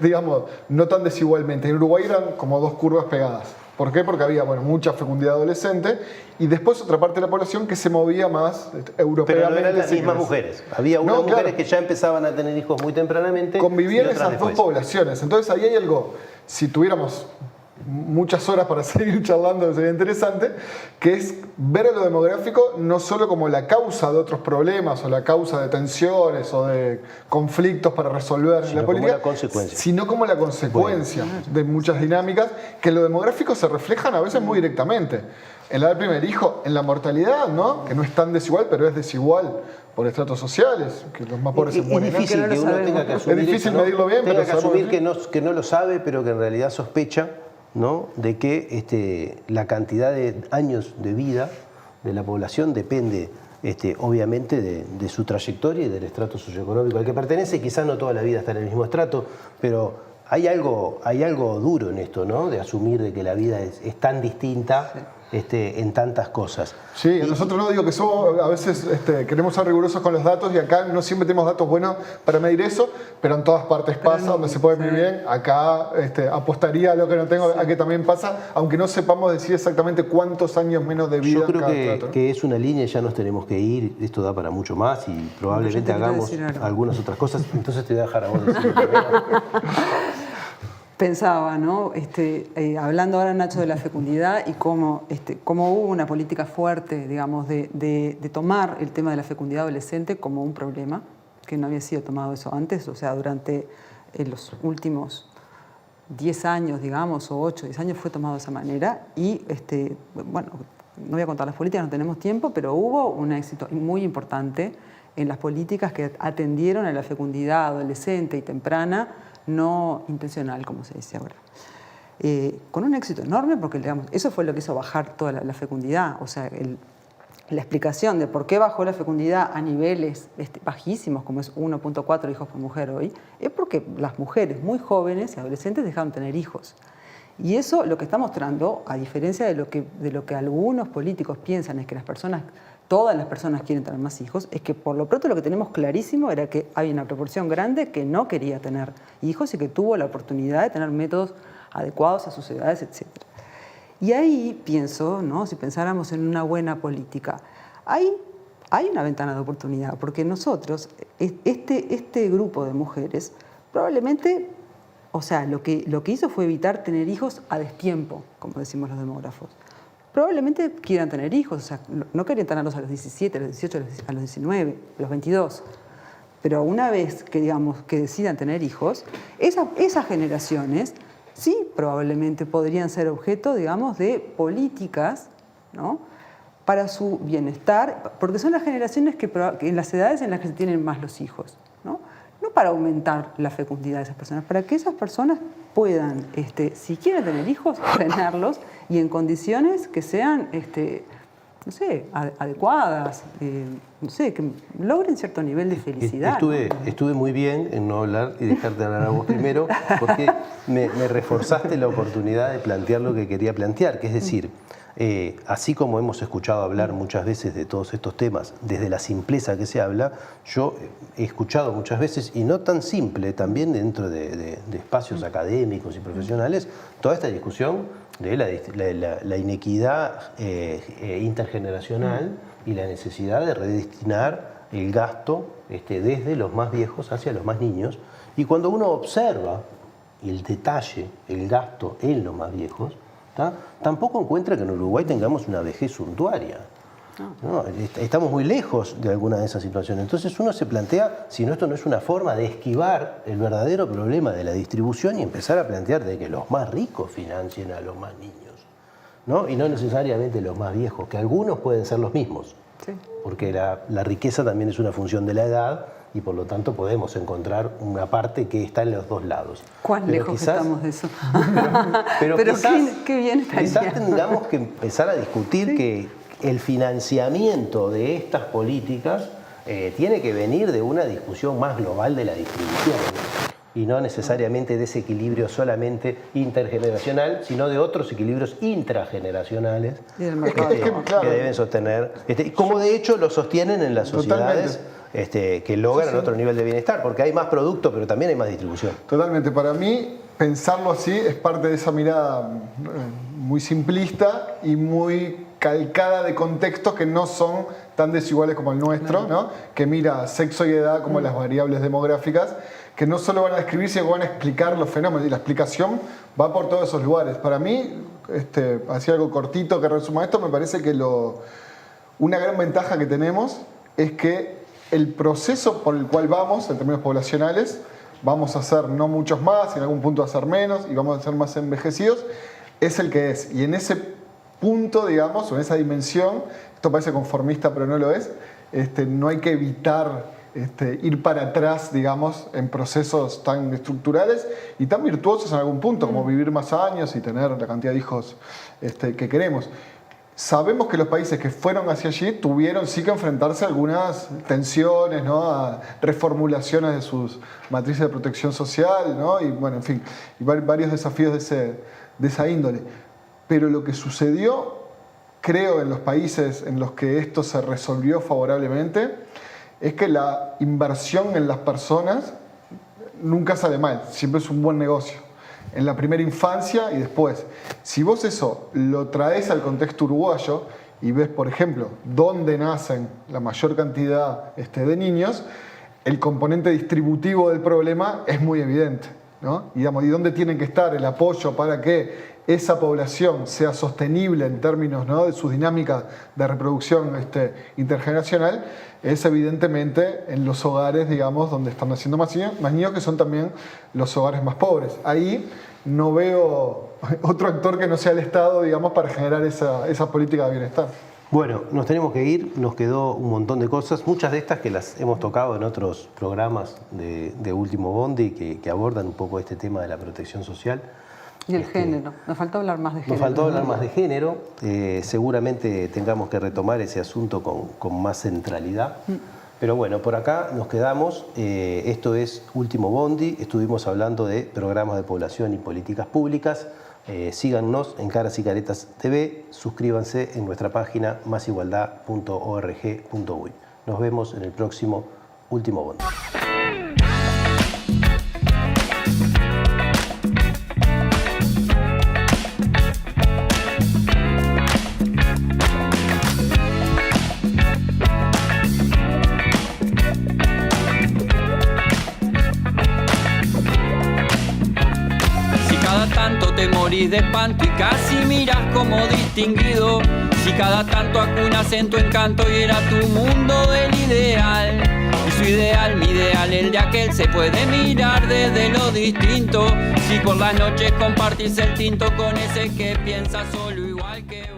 digamos, no tan desigualmente. En Uruguay eran como dos curvas pegadas. ¿Por qué? Porque había mucha fecundidad adolescente y después otra parte de la población que se movía más europeamente. Pero no eran las mismas mujeres. Había unas mujeres que ya empezaban a tener hijos muy tempranamente. Convivían esas dos poblaciones. Entonces ahí hay algo, si tuviéramos muchas horas para seguir charlando, sería interesante, que es ver a lo demográfico no solo como la causa de otros problemas o la causa de tensiones o de conflictos para resolver en la política, sino como la consecuencia de muchas dinámicas que en lo demográfico se reflejan a veces muy directamente. En la del primer hijo, en la mortalidad, ¿no? Que no es tan desigual, pero es desigual por estratos sociales, que los más pobres se mueren. Es difícil que uno tenga que asumir es difícil eso, ¿no? medirlo bien, tenga pero que asumir que no lo sabe, pero que en realidad sospecha, ¿no? De que la cantidad de años de vida de la población depende obviamente de su trayectoria y del estrato socioeconómico al que pertenece. Quizás no toda la vida está en el mismo estrato, pero hay algo duro en esto, ¿no? De asumir de que la vida es tan distinta. Sí. En tantas cosas. Sí, nosotros no digo que somos, a veces queremos ser rigurosos con los datos y acá no siempre tenemos datos buenos para medir eso, pero en todas partes pasa, donde se puede medir bien. Acá apostaría a lo que no tengo, a que también pasa, aunque no sepamos decir exactamente cuántos años menos de vida. Yo creo que es una línea y ya nos tenemos que ir, esto da para mucho más y probablemente hagamos algunas otras cosas, entonces te voy a dejar a vos decirlo primero. Pensaba, ¿no? Hablando ahora, Nacho, de la fecundidad y cómo hubo una política fuerte, digamos, de tomar el tema de la fecundidad adolescente como un problema, que no había sido tomado eso antes, o sea, durante los últimos 10 años, digamos, o 8, 10 años fue tomado de esa manera y, bueno, no voy a contar las políticas, no tenemos tiempo, pero hubo un éxito muy importante en las políticas que atendieron a la fecundidad adolescente y temprana, no intencional, como se dice ahora. Con un éxito enorme, porque digamos, eso fue lo que hizo bajar toda la fecundidad. O sea, la explicación de por qué bajó la fecundidad a niveles bajísimos, como es 1.4 hijos por mujer hoy, es porque las mujeres muy jóvenes y adolescentes dejaron de tener hijos. Y eso lo que está mostrando, a diferencia de lo que algunos políticos piensan, es que todas las personas quieren tener más hijos, es que por lo pronto lo que tenemos clarísimo era que hay una proporción grande que no quería tener hijos y que tuvo la oportunidad de tener métodos adecuados a sus edades, etc. Y ahí pienso, ¿no? Si pensáramos en una buena política, hay una ventana de oportunidad, porque nosotros, este grupo de mujeres, probablemente, o sea, lo que hizo fue evitar tener hijos a destiempo, como decimos los demógrafos. Probablemente quieran tener hijos, o sea, no querían tenerlos a los 17, a los 18, a los 19, a los 22. Pero una vez que, digamos, que decidan tener hijos, esas generaciones sí probablemente podrían ser objeto, digamos, de políticas, ¿no? Para su bienestar, porque son las generaciones en las edades en las que se tienen más los hijos, ¿no? No para aumentar la fecundidad de esas personas, para que esas personas puedan, si quieren tener hijos, tenerlos y en condiciones que sean, no sé, adecuadas, no sé, que logren cierto nivel de felicidad. Estuve muy bien en no hablar y dejarte hablar a vos primero, porque me reforzaste la oportunidad de plantear lo que quería plantear, que es decir, así como hemos escuchado hablar muchas veces de todos estos temas, desde la simpleza que se habla, yo he escuchado muchas veces, y no tan simple, también dentro de espacios académicos y profesionales, toda esta discusión de la inequidad intergeneracional y la necesidad de redestinar el gasto desde los más viejos hacia los más niños. Y cuando uno observa el detalle, el gasto en los más viejos, tampoco encuentra que en Uruguay tengamos una vejez suntuaria. No, estamos muy lejos de alguna de esas situaciones. Entonces uno se plantea si esto no es una forma de esquivar el verdadero problema de la distribución y empezar a plantear de que los más ricos financien a los más niños, ¿no? Y no necesariamente los más viejos, que algunos pueden ser los mismos. Sí. Porque la riqueza también es una función de la edad y por lo tanto podemos encontrar una parte que está en los dos lados. ¿Cuán lejos estamos de eso? Pero quizás, qué bien estaría. Quizás tengamos que empezar a discutir que el financiamiento de estas políticas tiene que venir de una discusión más global de la distribución y no necesariamente de ese equilibrio solamente intergeneracional, sino de otros equilibrios intrageneracionales que deben sostener, como de hecho lo sostienen en las sociedades que logran otro nivel de bienestar, porque hay más producto, pero también hay más distribución. Totalmente. Para mí, pensarlo así es parte de esa mirada muy simplista y muy calcada de contextos que no son tan desiguales como el nuestro, ¿no? Que mira sexo y edad como las variables demográficas, que no solo van a describir, sino que van a explicar los fenómenos. Y la explicación va por todos esos lugares. Para mí, así algo cortito que resuma esto, me parece que una gran ventaja que tenemos es que el proceso por el cual vamos, en términos poblacionales, vamos a ser no muchos más, en algún punto a ser menos, y vamos a ser más envejecidos, es el que es. Y en ese punto, digamos, o en esa dimensión, esto parece conformista pero no lo es, no hay que evitar ir para atrás, digamos, en procesos tan estructurales y tan virtuosos en algún punto, como vivir más años y tener la cantidad de hijos que queremos. Sabemos que los países que fueron hacia allí tuvieron sí que enfrentarse a algunas tensiones, ¿no? A reformulaciones de sus matrices de protección social, ¿no? Y bueno, en fin, y varios desafíos de esa índole. Pero lo que sucedió, creo, en los países en los que esto se resolvió favorablemente, es que la inversión en las personas nunca sale mal, siempre es un buen negocio. En la primera infancia y después. Si vos eso lo traes al contexto uruguayo y ves, por ejemplo, dónde nacen la mayor cantidad de niños, el componente distributivo del problema es muy evidente, ¿no? Y dónde tiene que estar el apoyo para que esa población sea sostenible en términos, ¿no? de sus dinámicas de reproducción intergeneracional, es evidentemente en los hogares, digamos, donde están naciendo más niños, que son también los hogares más pobres. Ahí no veo otro actor que no sea el Estado, digamos, para generar esa política de bienestar. Bueno, nos tenemos que ir, nos quedó un montón de cosas, muchas de estas que las hemos tocado en otros programas de Último Bondi que abordan un poco este tema de la protección social. Y el género, nos faltó hablar más de género. Nos faltó hablar más de género, seguramente tengamos que retomar ese asunto con más centralidad. Pero bueno, por acá nos quedamos, esto es Último Bondi, estuvimos hablando de programas de población y políticas públicas. Síganos en Caras y Caretas TV, suscríbanse en nuestra página masigualdad.org.uy. Nos vemos en el próximo Último Bondi. Te morís de espanto y casi miras como distinguido. Si cada tanto acunas en tu encanto y era tu mundo del ideal. Y su ideal, mi ideal, el de aquel se puede mirar desde lo distinto. Si por las noches compartís el tinto con ese que piensa solo igual que